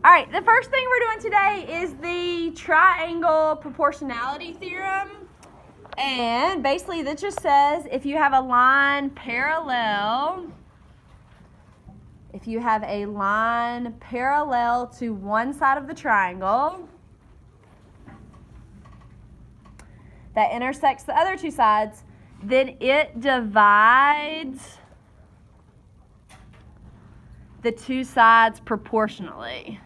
All right, the first thing we're doing today is the triangle proportionality theorem. And basically that just says if you have a line parallel to one side of the triangle that intersects the other two sides, then it divides the two sides proportionally.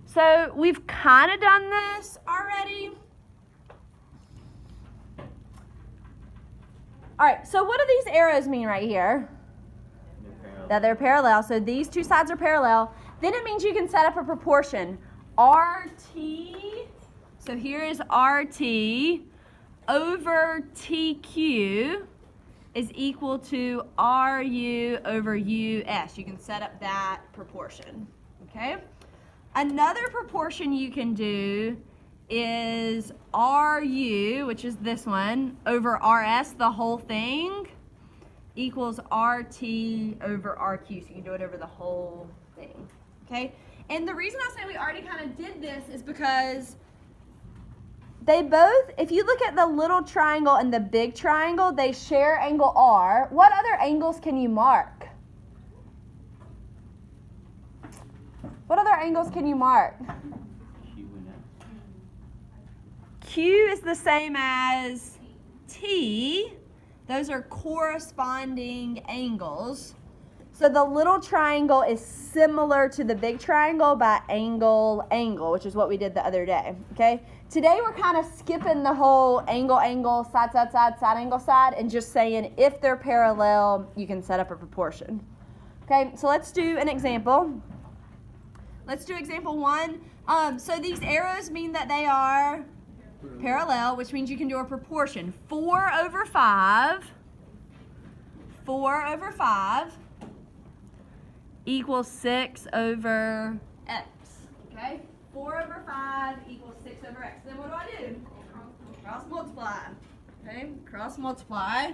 So we've kind of done this already. All right, so what do these arrows mean right here? That they're parallel. So these two sides are parallel. Then it means you can set up a proportion. RT, so here is RT over TQ is equal to RU over US. You can set up that proportion, okay? Another proportion you can do is RU, which is this one, over RS, the whole thing, equals RT over RQ. So you can do it over the whole thing, okay? And the reason I say we already kind of did this is because they both, if you look at the little triangle and the big triangle, they share angle R. What other angles can you mark? What other angles can you mark? Q is the same as T. Those are corresponding angles. So the little triangle is similar to the big triangle by angle, which is what we did the other day, okay? Today we're kind of skipping the whole angle, side, angle, side, and just saying if they're parallel, you can set up a proportion. Okay, so let's do an example. Let's do example 1. So these arrows mean that they are parallel, which means you can do a proportion. 4 over 5 equals 6 over x, okay? 4 over 5 equals 6 over x. Then what do I do? Cross multiply, okay? Cross multiply.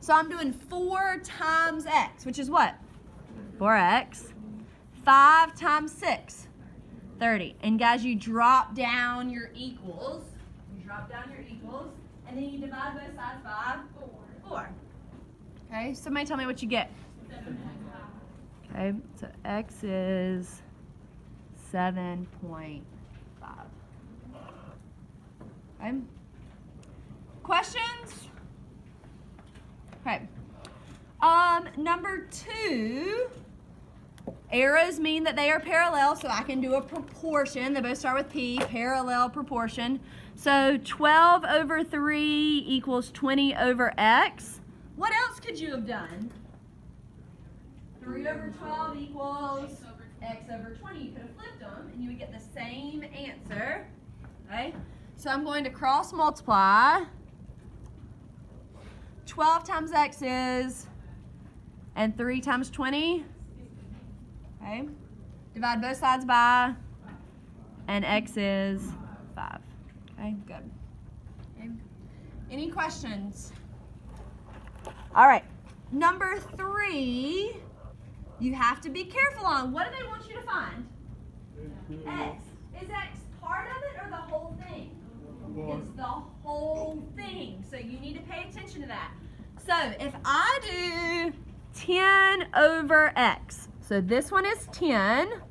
So I'm doing 4 times x, which is what? 4x. 5 times 6, 30. And guys, you drop down your equals. And then you divide both sides by 4. Okay, somebody tell me what you get. Okay, so x is 7.5. Okay. Questions? Okay. Number 2, arrows mean that they are parallel, so I can do a proportion. They both start with P, parallel proportion. So 12 over 3 equals 20 over x. What else could you have done? 3 over 12 equals x over 20. You could have flipped them and you would get the same answer. Okay? So I'm going to cross multiply. 12 times x is, and 3 times 20. Okay? Divide both sides by, and x is 5. Okay, good. Okay. Any questions? All right. Number 3, you have to be careful on. What do they want you to find? X. Is x part of it or the whole thing? It's the whole thing. So you need to pay attention to that. So if I do 10 over x, so this one is 10,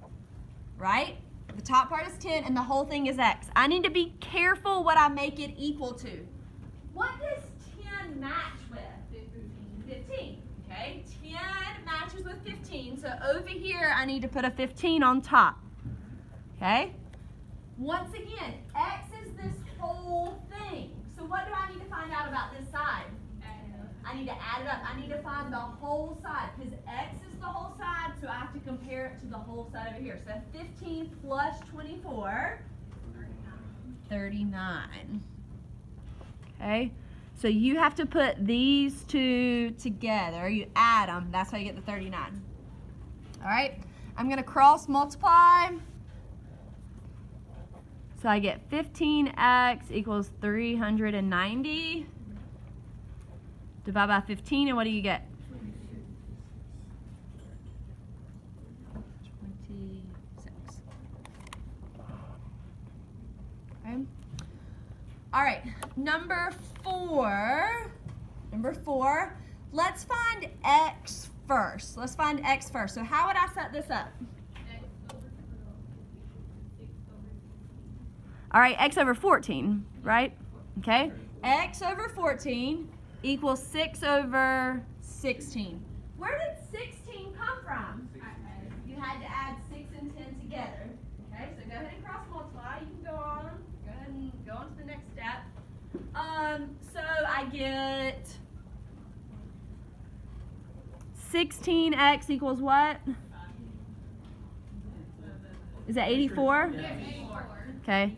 right? The top part is 10 and the whole thing is x. I need to be careful what I make it equal to. What does 10 match with? 15. Okay, 10 matches with 15. So over here, I need to put a 15 on top. Okay? Once again, x is this whole thing. So what do I need to find out about this side? I need to add it up. I need to find the whole side because x is the whole side, so I have to compare it to the whole side over here. So 15 plus 24, 39. Okay, so you have to put these two together. You add them. That's how you get the 39. All right, I'm going to cross multiply. So I get 15x equals 390. Divide by 15, and what do you get? Okay. All right, number four, let's find x first. So how would I set this up? All right, x over 14, right? Okay, x over 14 equals 6 over 16. Where did 16 come from? You had to add 6 and 10 together. Okay, so go ahead and cross multiply. You can go ahead and go on to the next step. So I get 16x equals what? Is that 84? Yeah, 84. Okay.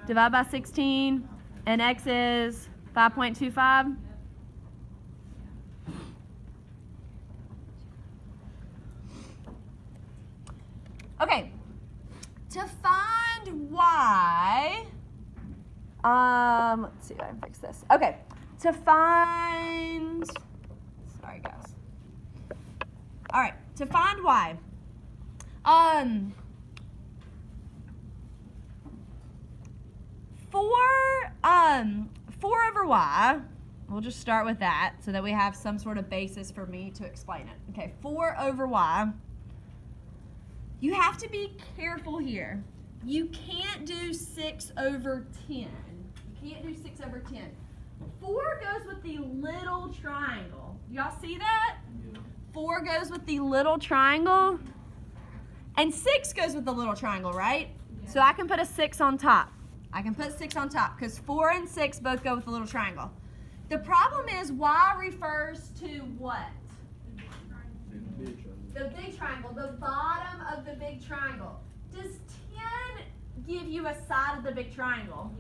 Divide by 16, and x is 5.25. Okay. To find y, let's see if I can fix this. Okay. To find, sorry guys. All right. To find y, 4 over y, we'll just start with that so that we have some sort of basis for me to explain it. Okay, 4 over y. You have to be careful here. You can't do 6 over 10. You can't do 6 over 10. 4 goes with the little triangle. Y'all see that? 4 goes with the little triangle. And 6 goes with the little triangle, right? Yeah. So I can put a 6 on top. I can put 6 on top because 4 and 6 both go with the little triangle. The problem is y refers to what? The big triangle, the bottom of the big triangle. Does 10 give you a side of the big triangle?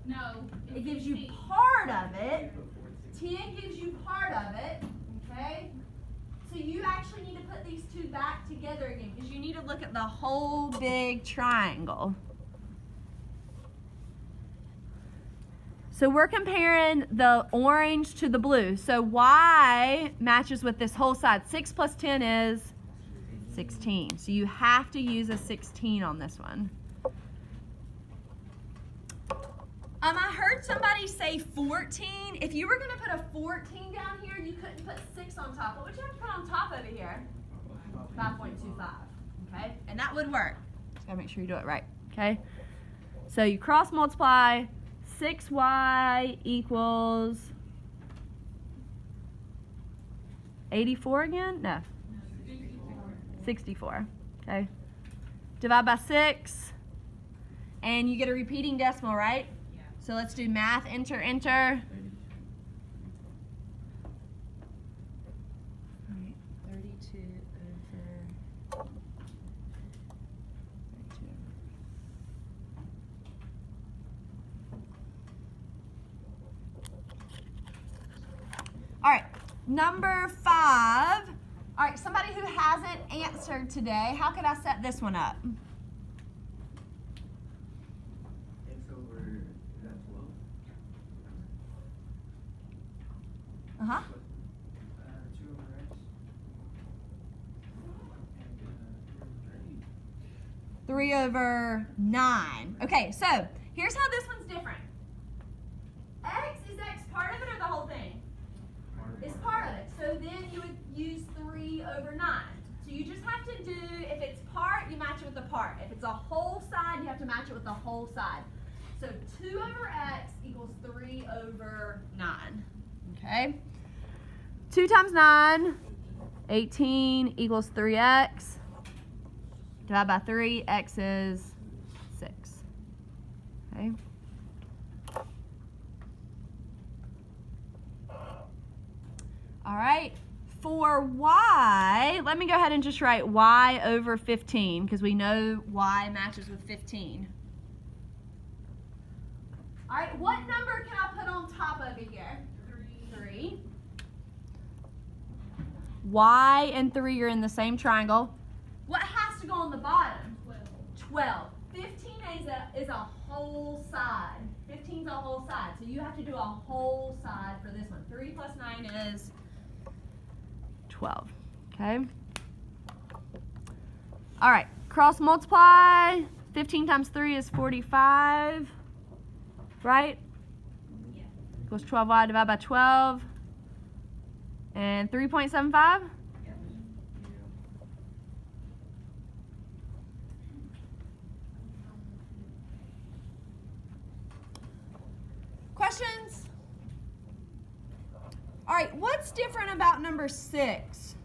No. It gives you part of it. 10 gives you part of it, okay? So you actually need to put these two back together again because you need to look at the whole big triangle. So we're comparing the orange to the blue. So y matches with this whole side. 6 plus 10 is 16. So you have to use a 16 on this one. I heard somebody say 14. If you were going to put a 14 down here, you couldn't put 6 on top. What would you have to put on top over here? 5.25. Okay? And that would work. Just got to make sure you do it right. Okay? So you cross multiply. 6y equals 84 again? No. 64. Okay. Divide by 6. And you get a repeating decimal, right? Yeah. So let's do math. Enter, enter. All right. 32 over 32. All right, number 5. All right, somebody who hasn't answered today, how could I set this one up? X over, is that 12? Uh-huh. 2 over X. And 3 over 9. Okay, so here's how this one's different. X, is X part of it or the whole thing? It's part of it. So then you would use 3 over 9. So you just have to do, if it's part, you match it with the part. If it's a whole side, you have to match it with the whole side. So 2 over X equals 3 over 9. Okay? 2 times 9, 18 equals 3x. Divide by 3, x is 6. Okay? All right, for y, let me go ahead and just write y over 15 because we know y matches with 15. All right, what number can I put on top over here? 3. Y and 3 are in the same triangle. What has to go on the bottom? 12. 15 is a whole side. 15 is a whole side, so you have to do a whole side for this one. 3 plus 9 is 12. Okay. All right. Cross multiply. 15 times 3 is 45. right? Equals 12y divided by 12. And 3.75? Questions? All right, what's different about number 6?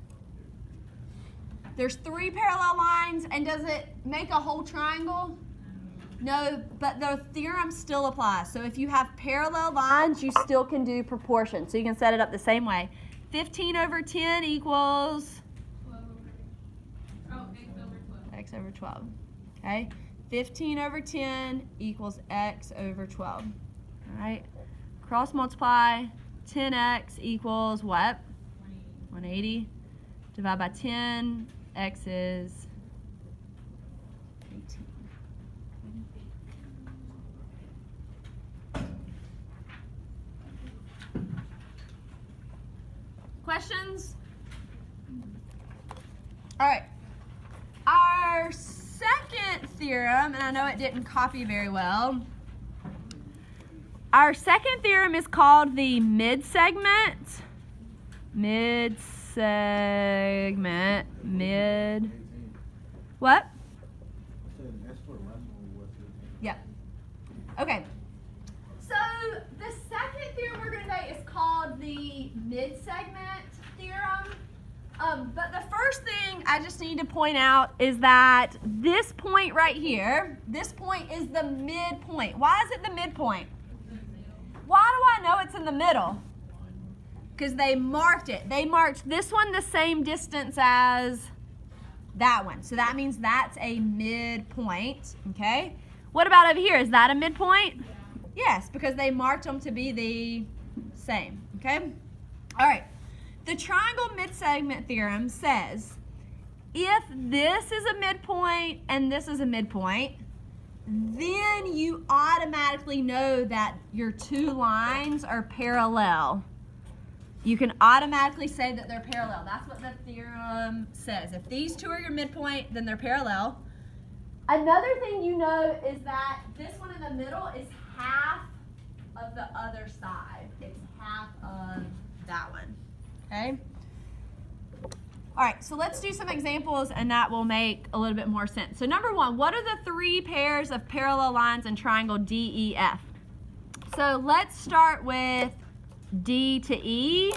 There's 3 parallel lines, and does it make a whole triangle? No, but the theorem still applies. So if you have parallel lines, you still can do proportion. So you can set it up the same way. 15 over 10 equals 12 over, x over 12. X over 12. Okay? 15 over 10 equals X over 12. All right? Cross multiply. 10x equals what? 180. Divide by 10. X is 18. Questions? All right. Our second theorem, and I know it didn't copy very well. Our second theorem is called the midsegment. What? Yeah. Okay. So the second theorem we're going to debate is called the midsegment theorem. But the first thing I just need to point out is that this point right here, this point is the midpoint. Why is it the midpoint? Why do I know it's in the middle? Because they marked it. They marked this one the same distance as that one. So that means that's a midpoint, okay? What about over here? Is that a midpoint? Yes, because they marked them to be the same, okay? All right. The triangle midsegment theorem says if this is a midpoint and this is a midpoint, then you automatically know that your two lines are parallel. You can automatically say that they're parallel. That's what the theorem says. If these two are your midpoint, then they're parallel. Another thing you know is that this one in the middle is half of the other side. It's half of that one. Okay? All right, so let's do some examples and that will make a little bit more sense. So number one, what are the 3 pairs of parallel lines in triangle DEF? So let's start with D to E.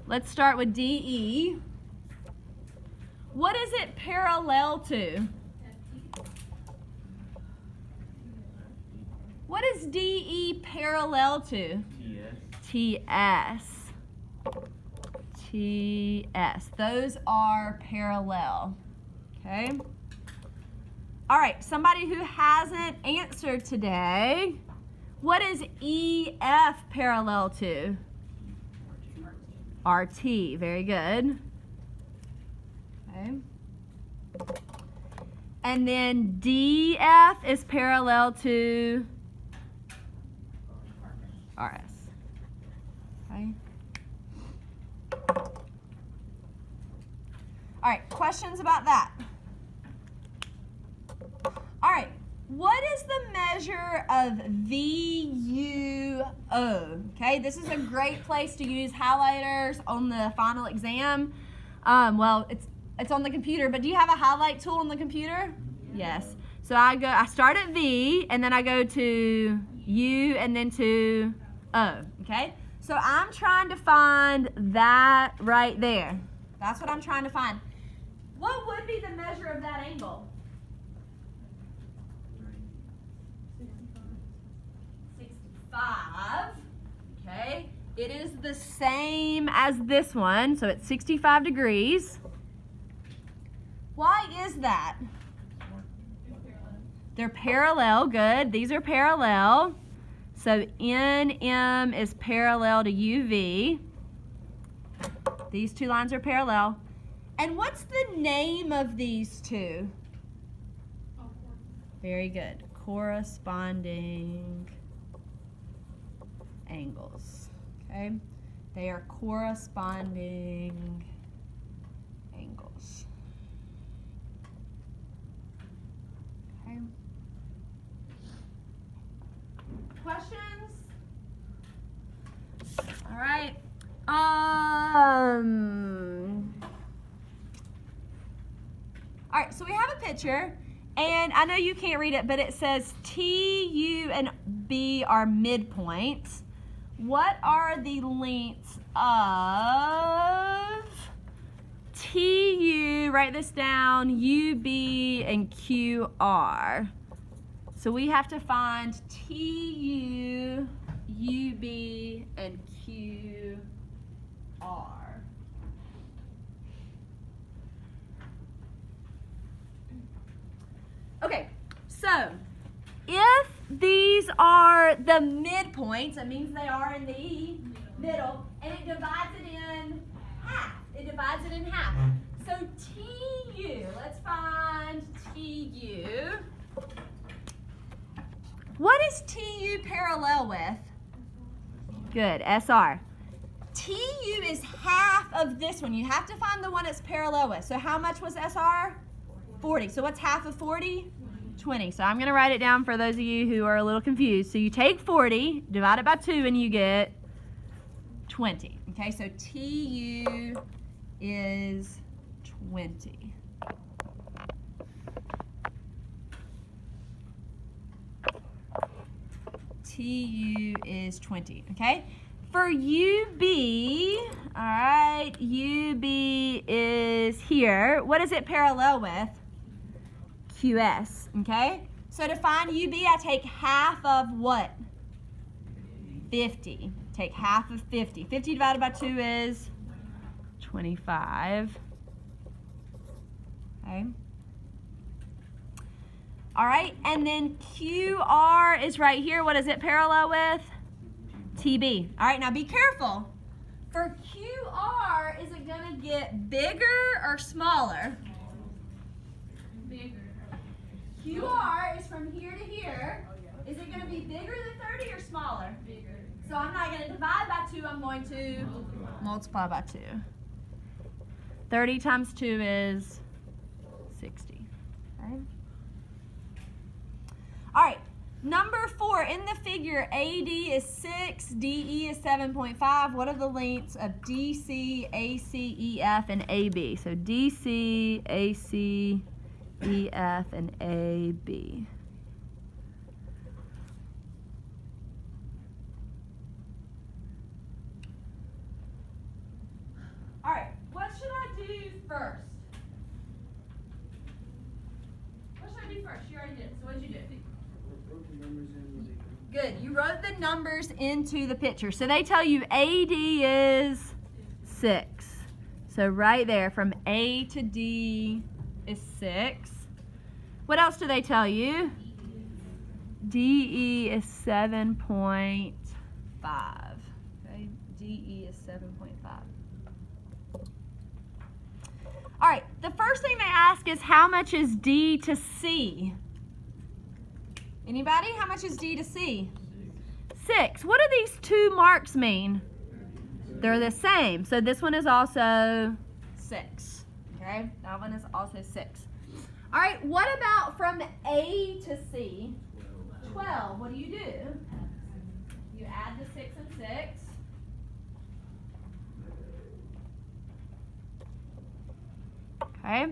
Let's start with DE. What is it parallel to? What is DE parallel to? TS. TS. Those are parallel. Okay? All right, somebody who hasn't answered today, what is EF parallel to? RT. Very good. Okay. And then DF is parallel to RS. Okay. All right, questions about that? All right, what is the measure of VUO? Okay, this is a great place to use highlighters on the final exam. Well, it's on the computer, but do you have a highlight tool on the computer? Yes. So I start at V, and then I go to U, and then to O, okay? So I'm trying to find that right there. That's what I'm trying to find. What would be the measure of that angle? 65. Okay. It is the same as this one, so it's 65 degrees. Why is that? They're parallel. Good. These are parallel. So NM is parallel to UV. These two lines are parallel. And what's the name of these two? Very good. Corresponding angles. Okay? They are corresponding angles. Okay? All right, so we have a picture, and I know you can't read it, but it says T, U, and B are midpoints. What are the lengths of TU, write this down, UB, and QR? So we have to find TU, UB, and QR. Okay, so if these are the midpoints, that means they are in the middle, and it divides it in half. It divides it in half. So TU, let's find TU. What is TU parallel with? Good, SR. TU is half of this one. You have to find the one it's parallel with. So how much was SR? 40. So what's half of 40? 20. So I'm going to write it down for those of you who are a little confused. So you take 40, divide it by 2, and you get 20. Okay, so TU is 20. TU is 20. Okay? For UB, all right, UB is here. What is it parallel with? QS, okay? So to find UB, I take half of what? 50. Take half of 50. 50 divided by 2 is 25. Okay. All right, and then QR is right here. What is it parallel with? TB. All right, now be careful. For QR, is it going to get bigger or smaller? Bigger. QR is from here to here. Is it going to be bigger than 30 or smaller? Bigger. So I'm not going to divide by 2. I'm going to multiply by 2. 30 times 2 is 60. Okay. All right. Number 4, in the figure, AD is 6, DE is 7.5. What are the lengths of DC, AC, EF, and AB? So DC, AC, EF, and AB. All right, what should I do first? What should I do first? You already did it, so what did you do? Good. You wrote the numbers into the picture. So they tell you AD is 6. So right there, from A to D is 6. What else do they tell you? DE is 7.5. Okay, DE is 7.5. All right, the first thing they ask is how much is D to C? Anybody? How much is D to C? 6. What do these 2 marks mean? They're the same. So this one is also 6. Okay? That one is also 6. All right, what about from A to C? 12. What do? You add the 6 and 6. Okay?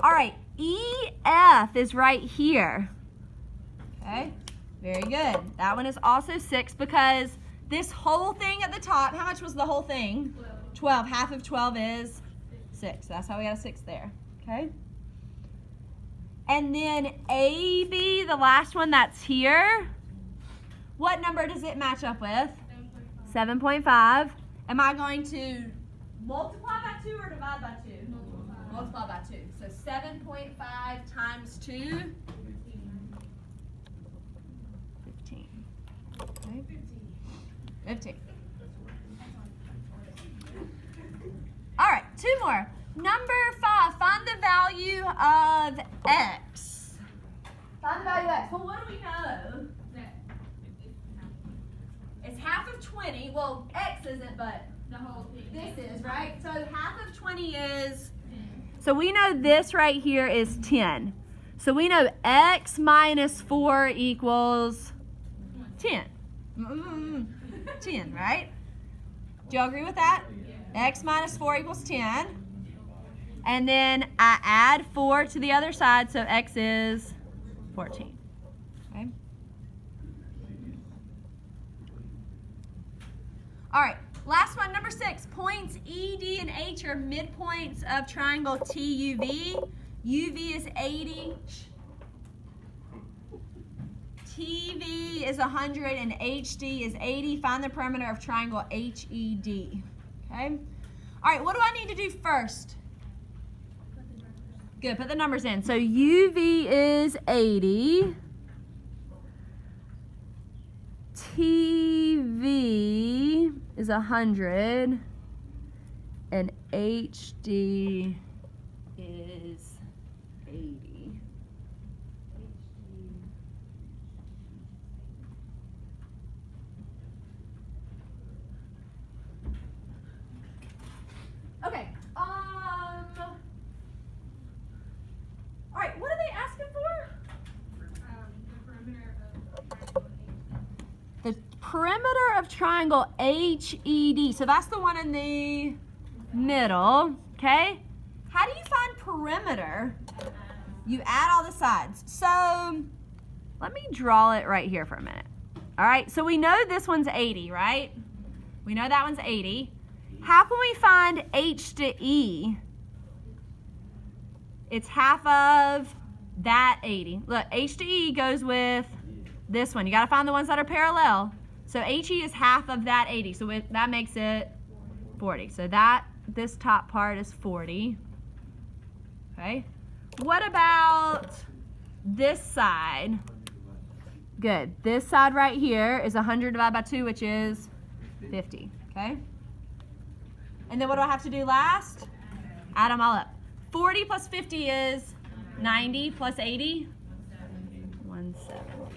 All right, EF is right here. Okay, very good. That one is also 6 because this whole thing at the top, how much was the whole thing? 12. Half of 12 is 6. That's how we got a 6 there. Okay. And then AB, the last one that's here, what number does it match up with? 7.5. Am I going to multiply by 2 or divide by 2? Multiply by 2. So 7.5 times 2. 15. Okay. 15. All right, 2 more. Number 5, find the value of x. Find the value of x. Well, what do we know? It's half of 20. Well, x isn't, but The whole thing. this is, right? So half of 20 is, so we know this right here is 10. So we know x minus 4 equals 10. 10, right? Do y'all agree with that? X minus 4 equals 10. And then I add 4 to the other side, so X is 14. Okay. All right, last one, number 6. Points E, D, and H are midpoints of triangle TUV. UV is 80. TV is 100 and HD is 80. Find the perimeter of triangle HED. Okay? All right, what do I need to do first? Good, put the numbers in. So UV is 80. TV is 100. And HD is 80. Okay. All right. What are they asking for? The perimeter of triangle HED. So that's the one in the middle. Okay. How do you find perimeter? You add all the sides. So let me draw it right here for a minute. All right. So we know this one's 80, right? We know that one's 80. How can we find H to E? It's half of that 80. Look, H to E goes with this one. You got to find the ones that are parallel. So HE is half of that 80. So that makes it 40. So this top part is 40. Okay. What about this side? Good. This side right here is 100 divided by 2, which is 50. Okay. And then what do I have to do last? Add them all up. 40 plus 50 is 90 plus 80? 170.